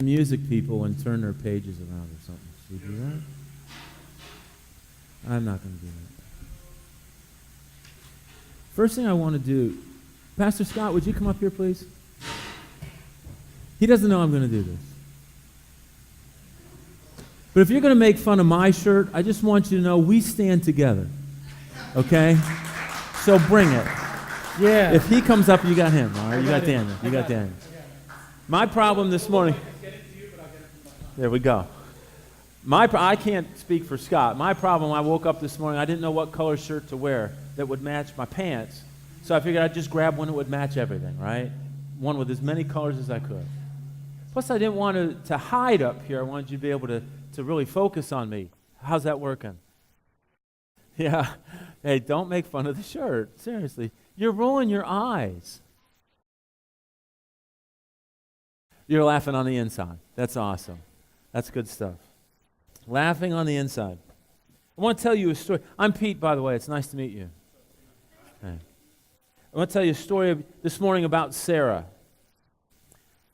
music people and turn their pages around or something. Should we do that? I'm not going to do that. First thing I want to do, Pastor Scott, would you come up here, please? He doesn't know I'm going to do this. But if you're going to make fun of my shirt, I just want you to know we stand together. Okay? So bring it. Yeah. If he comes up, you got him. All right? You got Daniel. You got Daniel. My problem this morning. There we go. I can't speak for Scott. My problem, I woke up this morning, I didn't know what color shirt to wear that would match my pants. So I figured I'd just grab one that would match everything, right? One with as many colors as I could. Plus, I didn't want to hide up here. I wanted you to be able to really focus on me. How's that working? Yeah. Hey, don't make fun of the shirt. Seriously. You're rolling your eyes. You're laughing on the inside. That's awesome. That's good stuff. Laughing on the inside. I want to tell you a story. I'm Pete, by the way. It's nice to meet you. Okay. I want to tell you a story this morning about Sarah.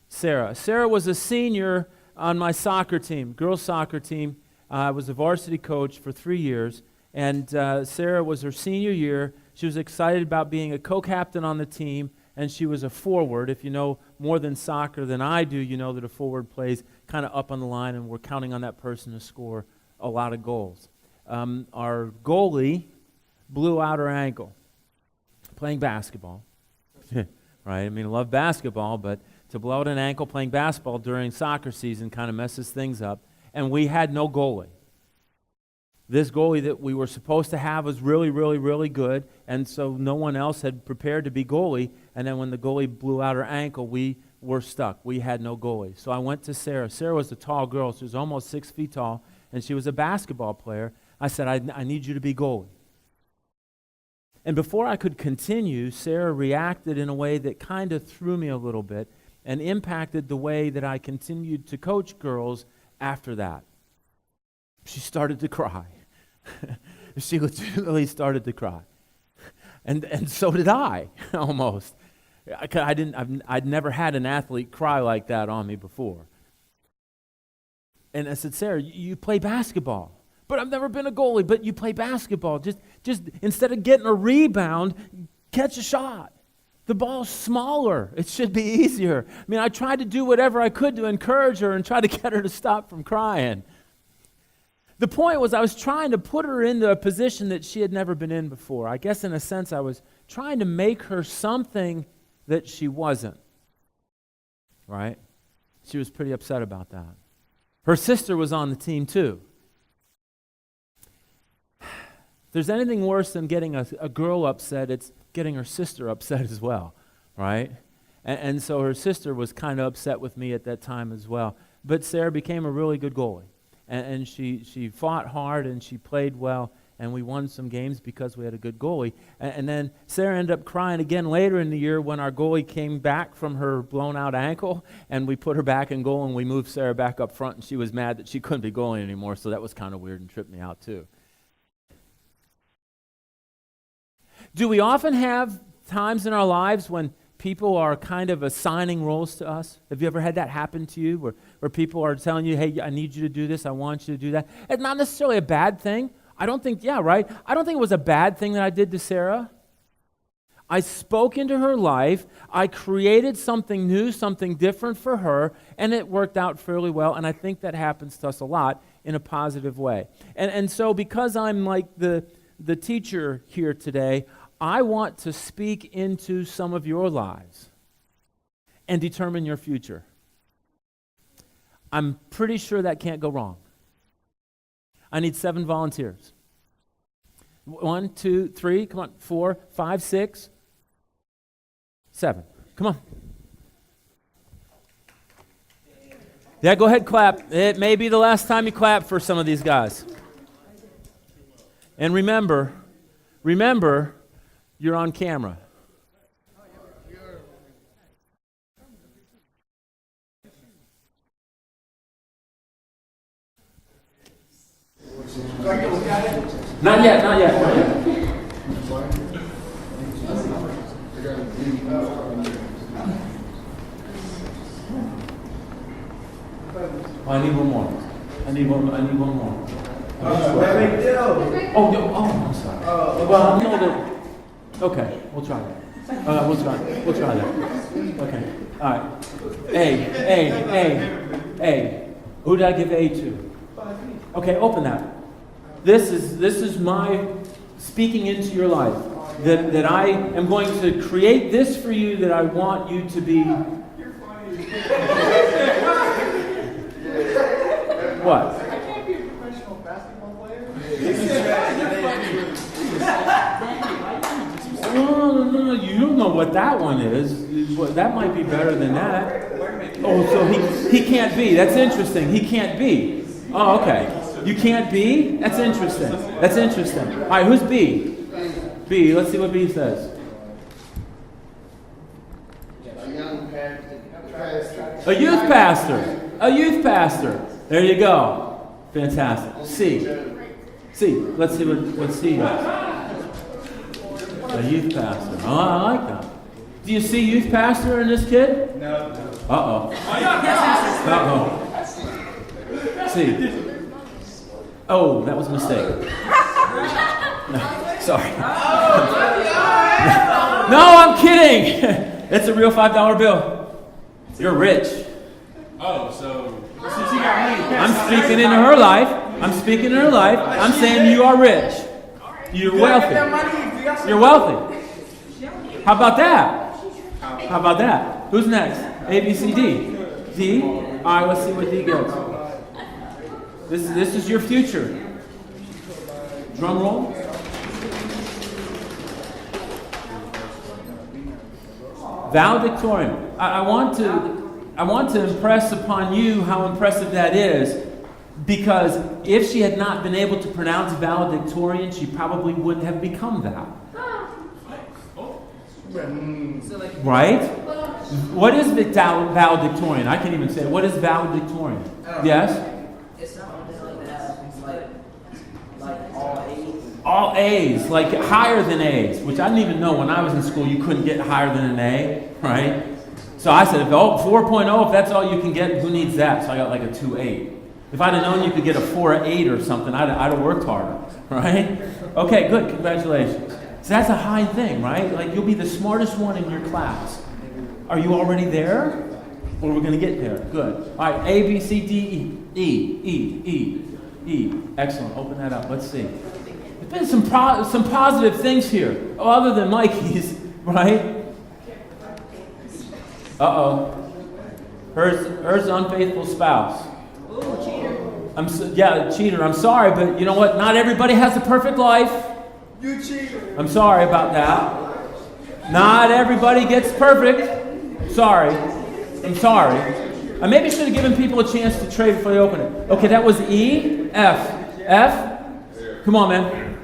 Sarah was a senior on my soccer team, girls' soccer team. I was a varsity coach for 3 years, and Sarah was her senior year. She was excited about being a co-captain on the team, and she was a forward. If you know more than soccer than I do, you know that a forward plays kind of up on the line, and we're counting on that person to score a lot of goals. Our goalie blew out her ankle playing basketball. Right? I mean, I love basketball, but to blow out an ankle playing basketball during soccer season kind of messes things up. And we had no goalie. This goalie that we were supposed to have was really, really, really good, and so no one else had prepared to be goalie. And then when the goalie blew out her ankle, we were stuck. We had no goalie. So I went to Sarah. Sarah was a tall girl. She was almost 6 feet tall, and she was a basketball player. I said, I need you to be goalie. And before I could continue, Sarah reacted in a way that kind of threw me a little bit and impacted the way that I continued to coach girls after that. She started to cry. She legitimately started to cry. And so did I, almost. I'd never had an athlete cry like that on me before. And I said, Sarah, you play basketball. But I've never been a goalie, but you play basketball. Just instead of getting a rebound, catch a shot. The ball's smaller. It should be easier. I mean, I tried to do whatever I could to encourage her and try to get her to stop from crying. The point was I was trying to put her into a position that she had never been in before. I guess in a sense I was trying to make her something that she wasn't. Right? She was pretty upset about that. Her sister was on the team too. If there's anything worse than getting a girl upset, it's getting her sister upset as well, right? And so her sister was kind of upset with me at that time as well. But Sarah became a really good goalie. And she fought hard and she played well, and we won some games because we had a good goalie. And then Sarah ended up crying again later in the year when our goalie came back from her blown out ankle, and we put her back in goal and we moved Sarah back up front, and she was mad that she couldn't be goalie anymore, so that was kind of weird and tripped me out too. Do we often have times in our lives when people are kind of assigning roles to us? Have you ever had that happen to you where people are telling you, hey, I need you to do this, I want you to do that? It's not necessarily a bad thing. I don't think it was a bad thing that I did to Sarah. I spoke into her life. I created something new, something different for her, and it worked out fairly well, and I think that happens to us a lot in a positive way. And so because I'm like the teacher here today, I want to speak into some of your lives and determine your future. I'm pretty sure that can't go wrong. I need 7 volunteers. 1, 2, 3, come on, 4, 5, 6, 7. Come on. Yeah, go ahead, clap. It may be the last time you clap for some of these guys. And remember, you're on camera. Not yet. Oh, I need one more. I need one more. Big deal. Oh, no, I'm sorry. Well, I know that. Okay, we'll try that. We'll try that. Okay, all right. A. Who did I give A to? Okay, open that. This is my speaking into your life. That I am going to create this for you that I want you to be. What? I can't be a professional basketball player. No, you don't know what that one is. That might be better than that. Oh, so he can't be. That's interesting. He can't be. Oh, okay. You can't be? That's interesting. All right, who's B? B, let's see what B says. A youth pastor. There you go. Fantastic. C, let's see what C is. A youth pastor. Oh, I like that. Do you see youth pastor in this kid? No. Uh-oh. C. Oh, that was a mistake. No, sorry. No, I'm kidding. It's a real $5 bill. You're rich. Oh, so since he got me, I'm speaking into her life. I'm saying you are rich. You're wealthy. You're wealthy. How about that? Who's next? A, B, C, D. D? All right, let's see what D gets. This is your future. Drum roll. Valedictorian. I want to impress upon you how impressive that is, because if she had not been able to pronounce valedictorian, she probably wouldn't have become that. Right? What is valedictorian? I can't even say it. What is valedictorian? Yes? It's something like all A's. All A's, like higher than A's, which I didn't even know when I was in school you couldn't get higher than an A, right? So I said, 4.0, if that's all you can get, who needs that? So I got like a 2.8. If I'd have known you could get a 4.8 or something, I'd have worked harder, right? Okay, good, congratulations. So that's a high thing, right? Like you'll be the smartest one in your class. Are you already there? Or we're going to get there? Good. All right, A, B, C, D, E. Excellent, open that up, let's see. There's been some positive things here, other than Mikey's, right? Uh-oh. Hers unfaithful spouse. Ooh, cheater. Cheater. I'm sorry, but you know what? Not everybody has a perfect life. you cheater. I'm sorry about that. Not everybody gets perfect. I'm sorry. I maybe should have given people a chance to trade before they open it. Okay, that was E. F. Come on, man.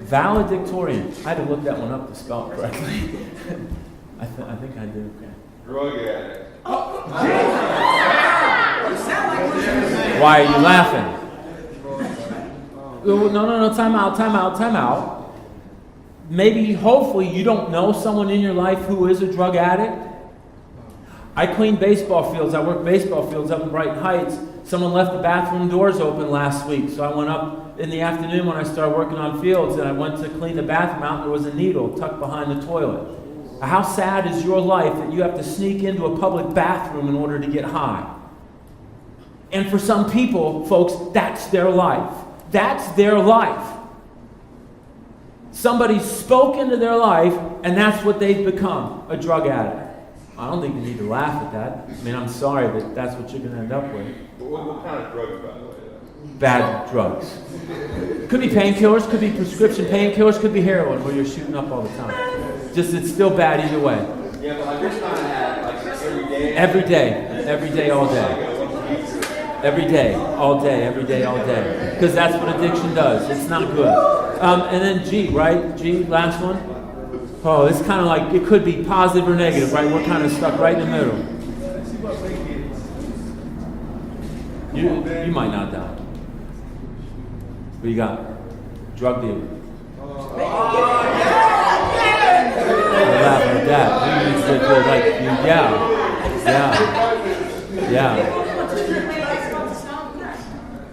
Valedictorian. I had to look that one up to spell it correctly. I think I did. Drug addict. Why are you laughing? No, time out. Maybe, hopefully, you don't know someone in your life who is a drug addict. I clean baseball fields. I work baseball fields up in Brighton Heights. Someone left the bathroom doors open last week, so I went up in the afternoon when I started working on fields, and I went to clean the bathroom out, and there was a needle tucked behind the toilet. How sad is your life that you have to sneak into a public bathroom in order to get high? And for some people, folks, that's their life. That's their life. Somebody spoke into their life, and that's what they've become, a drug addict. I don't think you need to laugh at that. I mean, I'm sorry, but that's what you're going to end up with. What kind of drugs, by the way? Bad drugs. Could be painkillers, could be prescription painkillers, could be heroin, where you're shooting up all the time. Just, it's still bad either way. Yeah, but like you're trying to have like every day. Every day, all day. Every day, all day, every day, all day. Because that's what addiction does. It's not good. And then G, right? G, last one. Oh, it's kind of like, it could be positive or negative, right? We're kind of stuck right in the middle. You might not die. What you got? Drug dealer. Laughing at that. Yeah. Yeah. Yeah.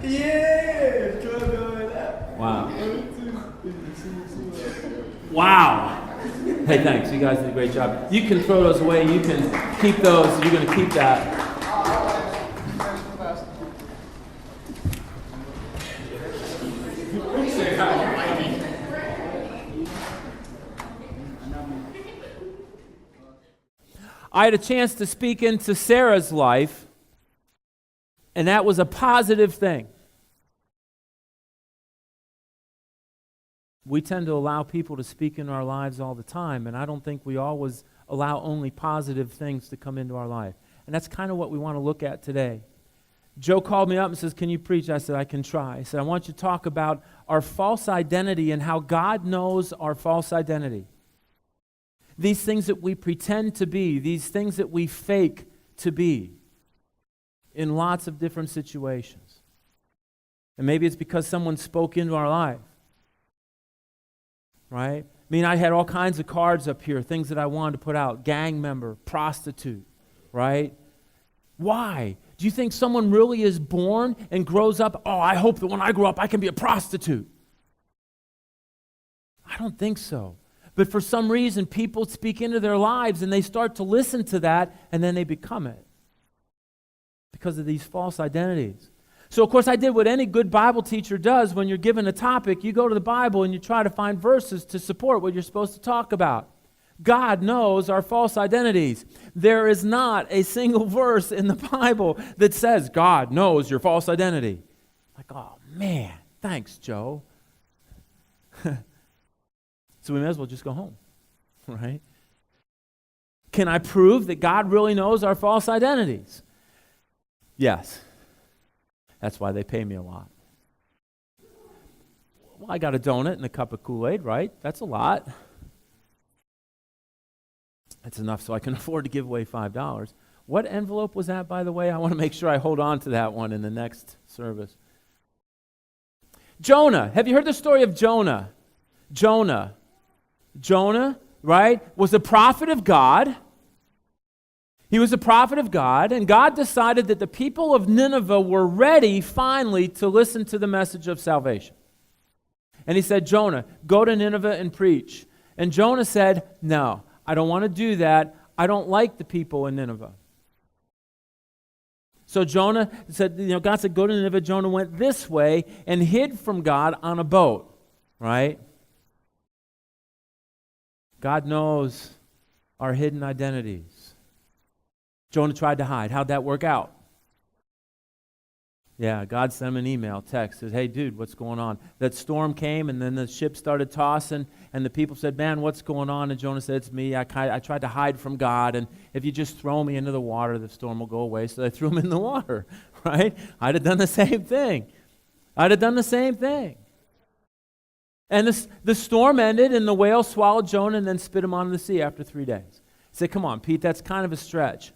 Yeah. Good. Wow. Wow. Hey, thanks. You guys did a great job. You can throw those away. You can keep those. You're going to keep that. I had a chance to speak into Sarah's life, and that was a positive thing. We tend to allow people to speak into our lives all the time, and I don't think we always allow only positive things to come into our life. And that's kind of what we want to look at today. Joe called me up and says, "Can you preach?" I said, "I can try." He said, "I want you to talk about our false identity and how God knows our false identity. These things that we pretend to be, these things that we fake to be in lots of different situations. And maybe it's because someone spoke into our life, right? I mean, I had all kinds of cards up here, things that I wanted to put out. Gang member, prostitute, right? Why? Do you think someone really is born and grows up, "Oh, I hope that when I grow up I can be a prostitute"? I don't think so. But for some reason, people speak into their lives and they start to listen to that and then they become it because of these false identities. So, of course, I did what any good Bible teacher does. When you're given a topic, you go to the Bible and you try to find verses to support what you're supposed to talk about. God knows our false identities. There is not a single verse in the Bible that says God knows your false identity. Like, oh, man, thanks, Joe. So we may as well just go home, right? Can I prove that God really knows our false identities? Yes. That's why they pay me a lot. Well, I got a donut and a cup of Kool-Aid, right? That's a lot. That's enough so I can afford to give away $5. What envelope was that, by the way? I want to make sure I hold on to that one in the next service. Jonah. Have you heard the story of Jonah? Jonah, right, was a prophet of God. He was a prophet of God, and God decided that the people of Nineveh were ready finally to listen to the message of salvation. And he said, "Jonah, go to Nineveh and preach." And Jonah said, "No, I don't want to do that. I don't like the people in Nineveh." So Jonah said, God said, "Go to Nineveh." Jonah went this way and hid from God on a boat, right? God knows our hidden identities. Jonah tried to hide. How'd that work out? Yeah, God sent him an email, text, says, "Hey, dude, what's going on?" That storm came, and then the ship started tossing, and the people said, "Man, what's going on?" And Jonah said, "It's me. I tried to hide from God, and if you just throw me into the water, the storm will go away." So they threw him in the water, right? I'd have done the same thing. And the storm ended, and the whale swallowed Jonah and then spit him onto the sea after 3 days. I said, "Come on, Pete, that's kind of a stretch."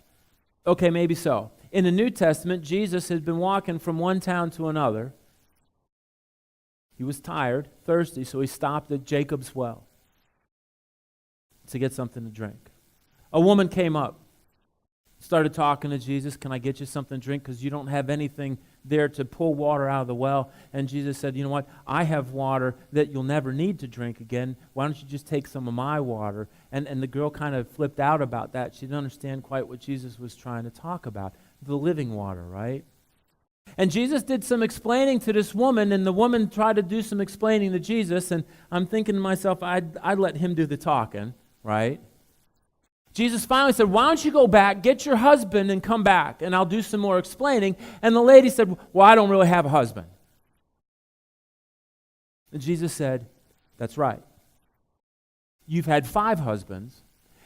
Okay, maybe so. In the New Testament, Jesus had been walking from one town to another. He was tired, thirsty, so he stopped at Jacob's well to get something to drink. A woman came up, started talking to Jesus. "Can I get you something to drink? Because you don't have anything there to pull water out of the well." And Jesus said, "You know what? I have water that you'll never need to drink again. Why don't you just take some of my water?" And the girl kind of flipped out about that. She didn't understand quite what Jesus was trying to talk about. The living water, right? And Jesus did some explaining to this woman, and the woman tried to do some explaining to Jesus, and I'm thinking to myself, I'd let him do the talking, right? Jesus finally said, "Why don't you go back, get your husband, and come back, and I'll do some more explaining." And the lady said, "Well, I don't really have a husband." And Jesus said, "That's right. You've had 5 husbands,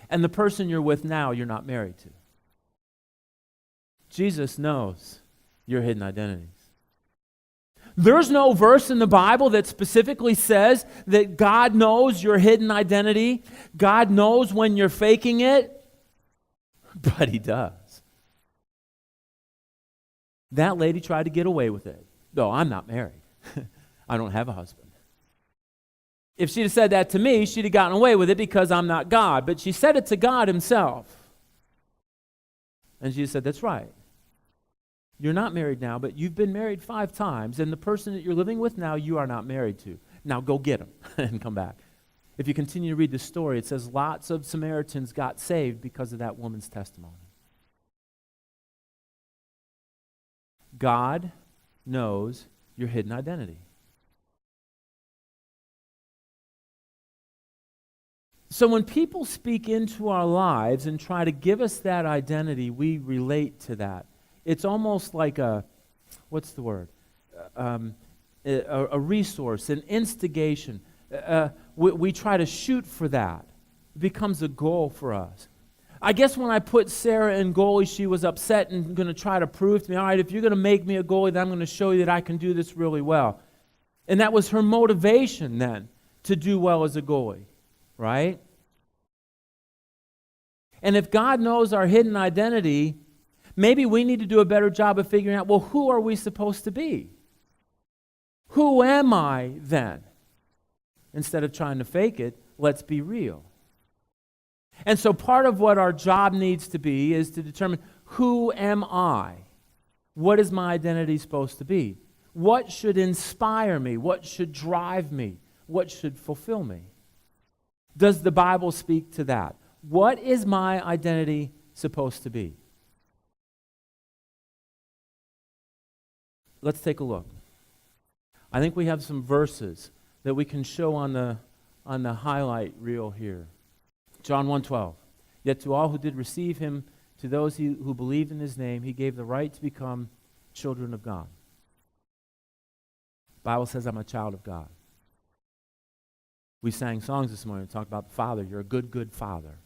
and the person you're with now, you're not married to." Jesus knows your hidden identities. There's no verse in the Bible that specifically says that God knows your hidden identity. God knows when you're faking it, but He does. That lady tried to get away with it. "No, I'm not married. I don't have a husband." If she'd have said that to me, she'd have gotten away with it because I'm not God. But she said it to God Himself. And Jesus said, that's right. You're not married now, but you've been married 5 times, and the person that you're living with now, you are not married to. Now go get him and come back. If you continue to read the story, it says lots of Samaritans got saved because of that woman's testimony. God knows your hidden identity. So when people speak into our lives and try to give us that identity, we relate to that. It's almost like a resource, an instigation. We try to shoot for that. It becomes a goal for us. I guess when I put Sarah in goalie, she was upset and going to try to prove to me, all right, if you're going to make me a goalie, then I'm going to show you that I can do this really well. And that was her motivation then, to do well as a goalie, right? And if God knows our hidden identity, maybe we need to do a better job of figuring out, well, who are we supposed to be? Who am I then? Instead of trying to fake it, let's be real. And so part of what our job needs to be is to determine, who am I? What is my identity supposed to be? What should inspire me? What should drive me? What should fulfill me? Does the Bible speak to that? What is my identity supposed to be? Let's take a look. I think we have some verses that we can show on the highlight reel here. John 1:12. Yet to all who did receive him, to those who believed in his name, he gave the right to become children of God. The Bible says I'm a child of God. We sang songs this morning. We talked about the Father. You're a good, good Father.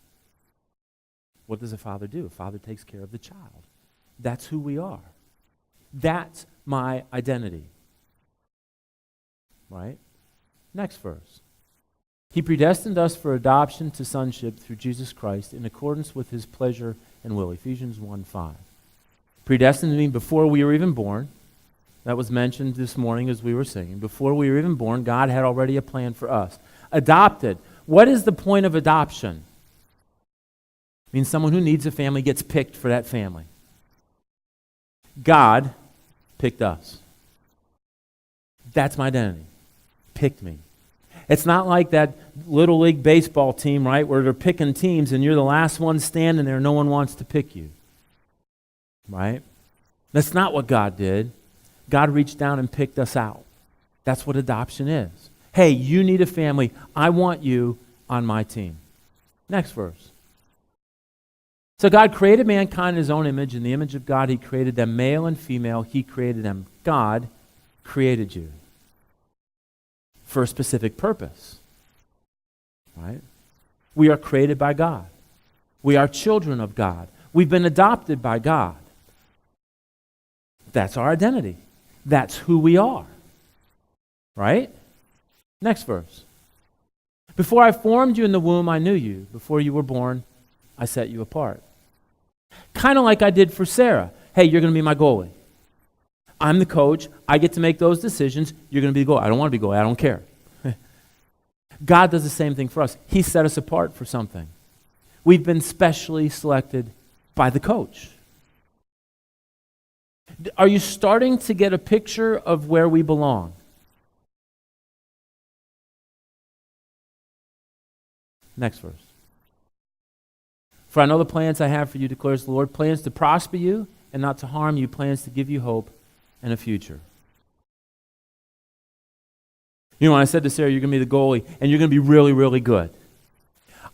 What does a father do? A father takes care of the child. That's who we are. That's my identity. Right? Next verse. He predestined us for adoption to sonship through Jesus Christ in accordance with his pleasure and will. Ephesians 1:5. Predestined means before we were even born. That was mentioned this morning as we were singing. Before we were even born, God had already a plan for us. Adopted. What is the point of adoption? It means someone who needs a family gets picked for that family. God picked us. That's my identity. Picked me. It's not like that Little League baseball team, right, where they're picking teams and you're the last one standing there, no one wants to pick you. Right? That's not what God did. God reached down and picked us out. That's what adoption is. Hey, you need a family. I want you on my team. Next verse. So God created mankind in his own image. In the image of God, he created them male and female. He created them. God created you for a specific purpose. Right? We are created by God. We are children of God. We've been adopted by God. That's our identity. That's who we are. Right? Next verse. Before I formed you in the womb, I knew you. Before you were born, I set you apart. Kind of like I did for Sarah. Hey, you're going to be my goalie. I'm the coach. I get to make those decisions. You're going to be the goalie. I don't want to be goalie. I don't care. God does the same thing for us. He set us apart for something. We've been specially selected by the coach. Are you starting to get a picture of where we belong? Next verse. For I know the plans I have for you, declares the Lord, plans to prosper you and not to harm you, plans to give you hope and a future. You know, when I said to Sarah, you're going to be the goalie and you're going to be really, really good.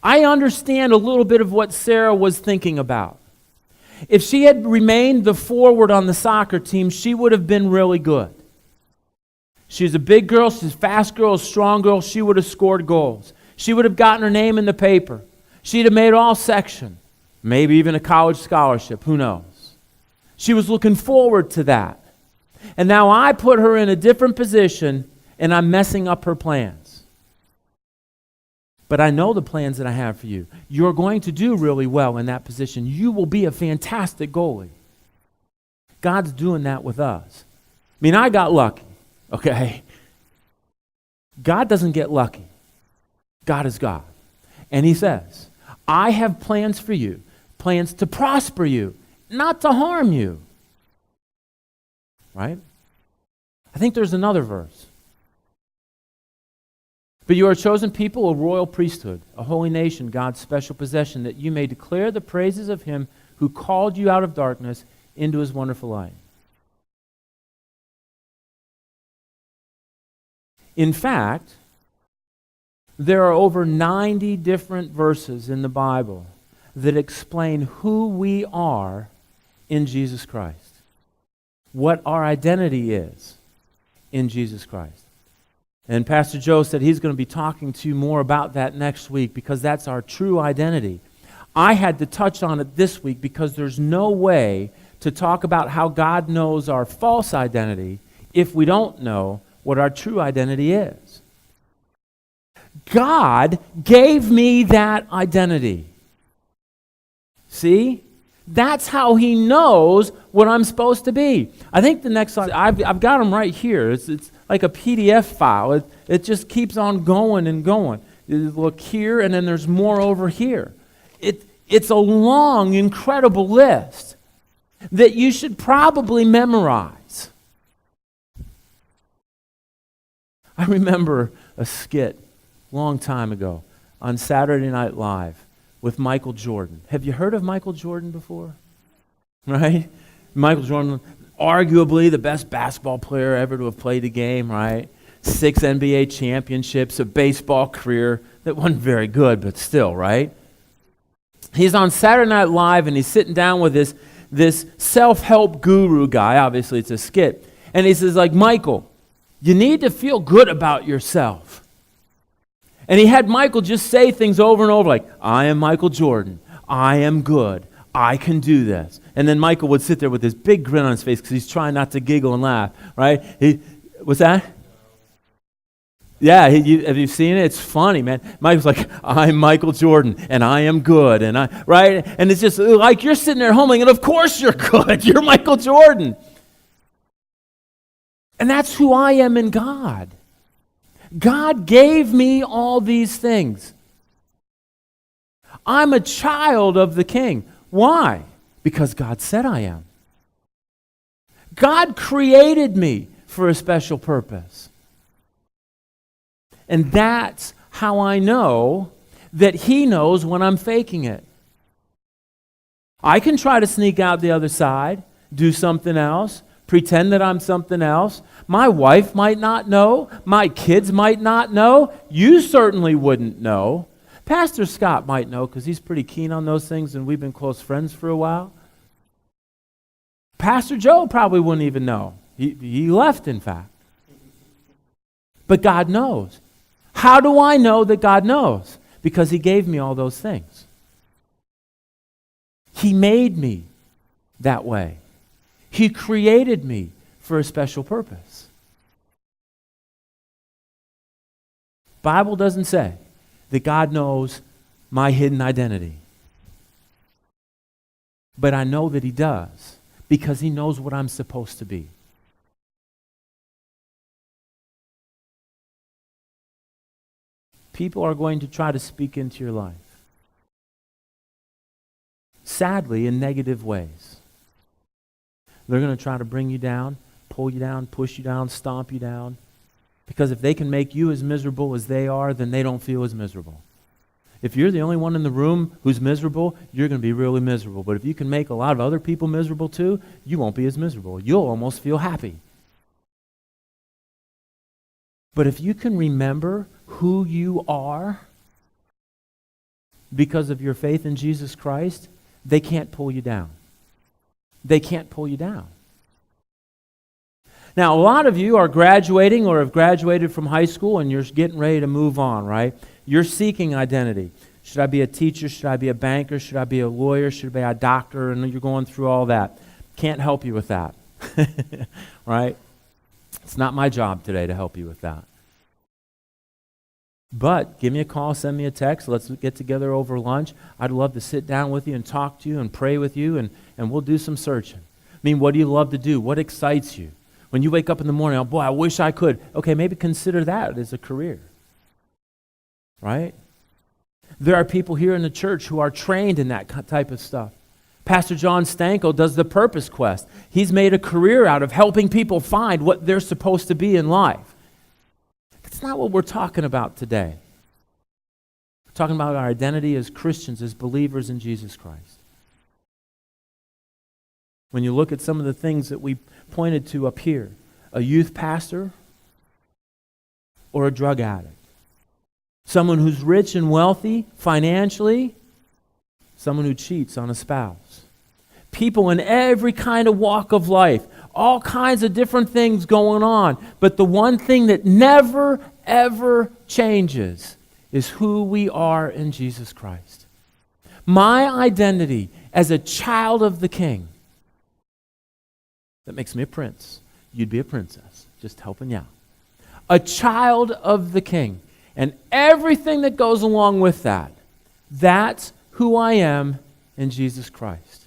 I understand a little bit of what Sarah was thinking about. If she had remained the forward on the soccer team, she would have been really good. She's a big girl, she's a fast girl, a strong girl, she would have scored goals. She would have gotten her name in the paper. She'd have made all section, maybe even a college scholarship, who knows. She was looking forward to that. And now I put her in a different position and I'm messing up her plans. But I know the plans that I have for you. You're going to do really well in that position. You will be a fantastic goalie. God's doing that with us. I mean, I got lucky, okay? God doesn't get lucky. God is God. And he says, I have plans for you, plans to prosper you not to harm you. Right? I think there's another verse. But you are a chosen people, a royal priesthood, a holy nation, God's special possession, that you may declare the praises of him who called you out of darkness into his wonderful light. In fact, there are over 90 different verses in the Bible that explain who we are in Jesus Christ, what our identity is in Jesus Christ. And Pastor Joe said he's going to be talking to you more about that next week because that's our true identity. I had to touch on it this week because there's no way to talk about how God knows our false identity if we don't know what our true identity is. God gave me that identity. See? That's how he knows what I'm supposed to be. I think the next slide, I've got them right here. It's like a PDF file. It just keeps on going and going. You look here, and then there's more over here. It's a long, incredible list that you should probably memorize. I remember a skit a long time ago on Saturday Night Live with Michael Jordan. Have you heard of Michael Jordan before? Right? Michael Jordan, arguably the best basketball player ever to have played the game, right? 6 NBA championships, a baseball career that wasn't very good, but still, right? He's on Saturday Night Live, and he's sitting down with this self-help guru guy. Obviously, it's a skit. And he says, like, Michael, you need to feel good about yourself. And he had Michael just say things over and over like, I am Michael Jordan. I am good. I can do this. And then Michael would sit there with this big grin on his face because he's trying not to giggle and laugh, right? What's that? Yeah, have you seen it? It's funny, man. Michael's like, I'm Michael Jordan, and I am good, right? And it's just like you're sitting there humbling, and of course you're good. You're Michael Jordan. And that's who I am in God. God gave me all these things. I'm a child of the King. Why? Because God said I am. God created me for a special purpose. And that's how I know that he knows when I'm faking it. I can try to sneak out the other side, do something else, pretend that I'm something else. My wife might not know. My kids might not know. You certainly wouldn't know. Pastor Scott might know because he's pretty keen on those things and we've been close friends for a while. Pastor Joe probably wouldn't even know. He left, in fact. But God knows. How do I know that God knows? Because he gave me all those things. He made me that way. He created me for a special purpose. Bible doesn't say that God knows my hidden identity. But I know that he does because he knows what I'm supposed to be. People are going to try to speak into your life. Sadly, in negative ways. They're going to try to bring you down, pull you down, push you down, stomp you down. Because if they can make you as miserable as they are, then they don't feel as miserable. If you're the only one in the room who's miserable, you're going to be really miserable. But if you can make a lot of other people miserable too, you won't be as miserable. You'll almost feel happy. But if you can remember who you are because of your faith in Jesus Christ, they can't pull you down. They can't pull you down. Now, a lot of you are graduating or have graduated from high school and you're getting ready to move on, right? You're seeking identity. Should I be a teacher? Should I be a banker? Should I be a lawyer? Should I be a doctor? And you're going through all that. Can't help you with that, right? It's not my job today to help you with that. But give me a call, send me a text. Let's get together over lunch. I'd love to sit down with you and talk to you and pray with you, and we'll do some searching. I mean, what do you love to do? What excites you? When you wake up in the morning, oh boy, I wish I could. Okay, maybe consider that as a career. Right? There are people here in the church who are trained in that type of stuff. Pastor John Stanko does the Purpose Quest. He's made a career out of helping people find what they're supposed to be in life. That's not what we're talking about today. We're talking about our identity as Christians, as believers in Jesus Christ. When you look at some of the things that we pointed to up here, a youth pastor or a drug addict, someone who's rich and wealthy financially, someone who cheats on a spouse, people in every kind of walk of life, all kinds of different things going on. But the one thing that never, ever changes is who we are in Jesus Christ. My identity as a child of the King, that makes me a prince. You'd be a princess, just helping you out. A child of the King. And everything that goes along with that, that's who I am in Jesus Christ.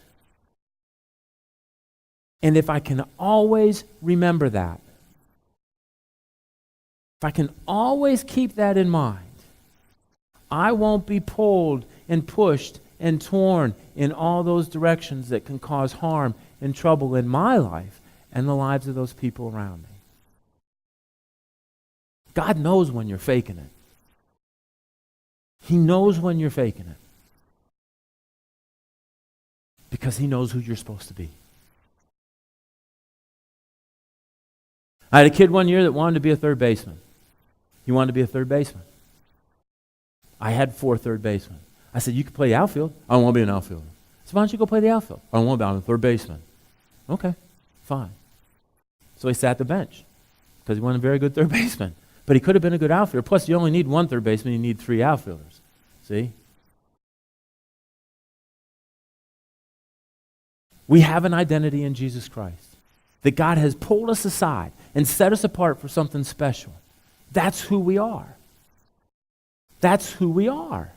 And if I can always remember that, if I can always keep that in mind, I won't be pulled and pushed and torn in all those directions that can cause harm and trouble in my life and the lives of those people around me. God knows when you're faking it. He knows when you're faking it. Because He knows who you're supposed to be. I had a kid one year that wanted to be a third baseman. He wanted to be a third baseman. I had 4 third basemen. I said, you can play the outfield. I don't want to be an outfielder. So why don't you go play the outfield? I don't want to be on a third baseman. Okay, fine. So he sat the bench because he wasn't a very good third baseman. But he could have been a good outfielder. Plus, you only need 1 third baseman. You need 3 outfielders. See? We have an identity in Jesus Christ. That God has pulled us aside and set us apart for something special. That's who we are. That's who we are.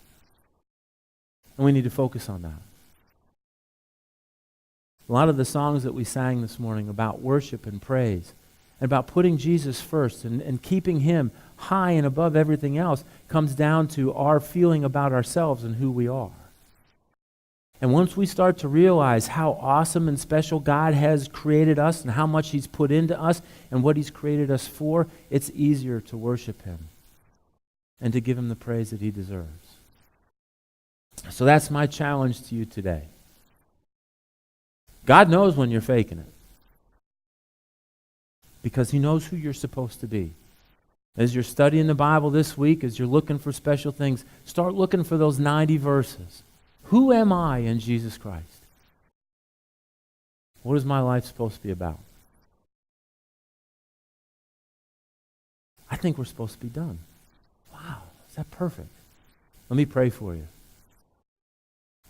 And we need to focus on that. A lot of the songs that we sang this morning about worship and praise, and about putting Jesus first and keeping Him high and above everything else, comes down to our feeling about ourselves and who we are. And once we start to realize how awesome and special God has created us and how much He's put into us and what He's created us for, it's easier to worship Him and to give Him the praise that He deserves. So that's my challenge to you today. God knows when you're faking it, because He knows who you're supposed to be. As you're studying the Bible this week, as you're looking for special things, start looking for those 90 verses. Who am I in Jesus Christ? What is my life supposed to be about? I think we're supposed to be done. Wow, is that perfect? Let me pray for you.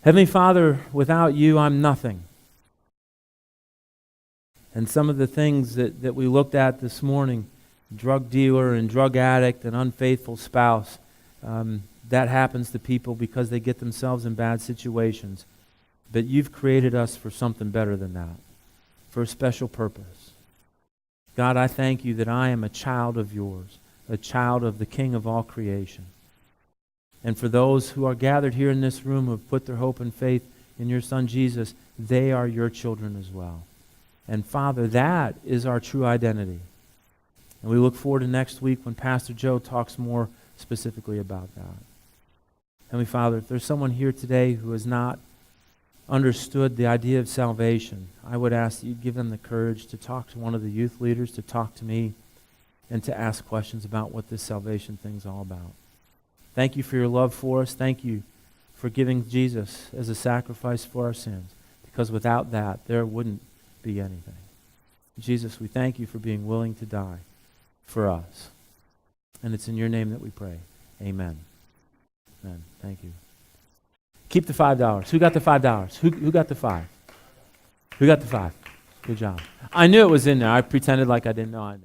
Heavenly Father, without You, I'm nothing. And some of the things that we looked at this morning, drug dealer and drug addict and unfaithful spouse, that happens to people because they get themselves in bad situations. But You've created us for something better than that, for a special purpose. God, I thank You that I am a child of Yours, a child of the King of all creation. And for those who are gathered here in this room who have put their hope and faith in Your Son Jesus, they are Your children as well. And Father, that is our true identity. And we look forward to next week when Pastor Joe talks more specifically about that. Heavenly Father, if there's someone here today who has not understood the idea of salvation, I would ask that You'd give them the courage to talk to one of the youth leaders, to talk to me, and to ask questions about what this salvation thing's all about. Thank You for Your love for us. Thank You for giving Jesus as a sacrifice for our sins, because without that, there wouldn't be anything. Jesus, we thank You for being willing to die for us. And it's in Your name that we pray. Amen. Amen. Thank you. Keep the $5. Who got the $5? Who got the 5? Who got the 5? Good job. I knew it was in there. I pretended like I didn't know I knew.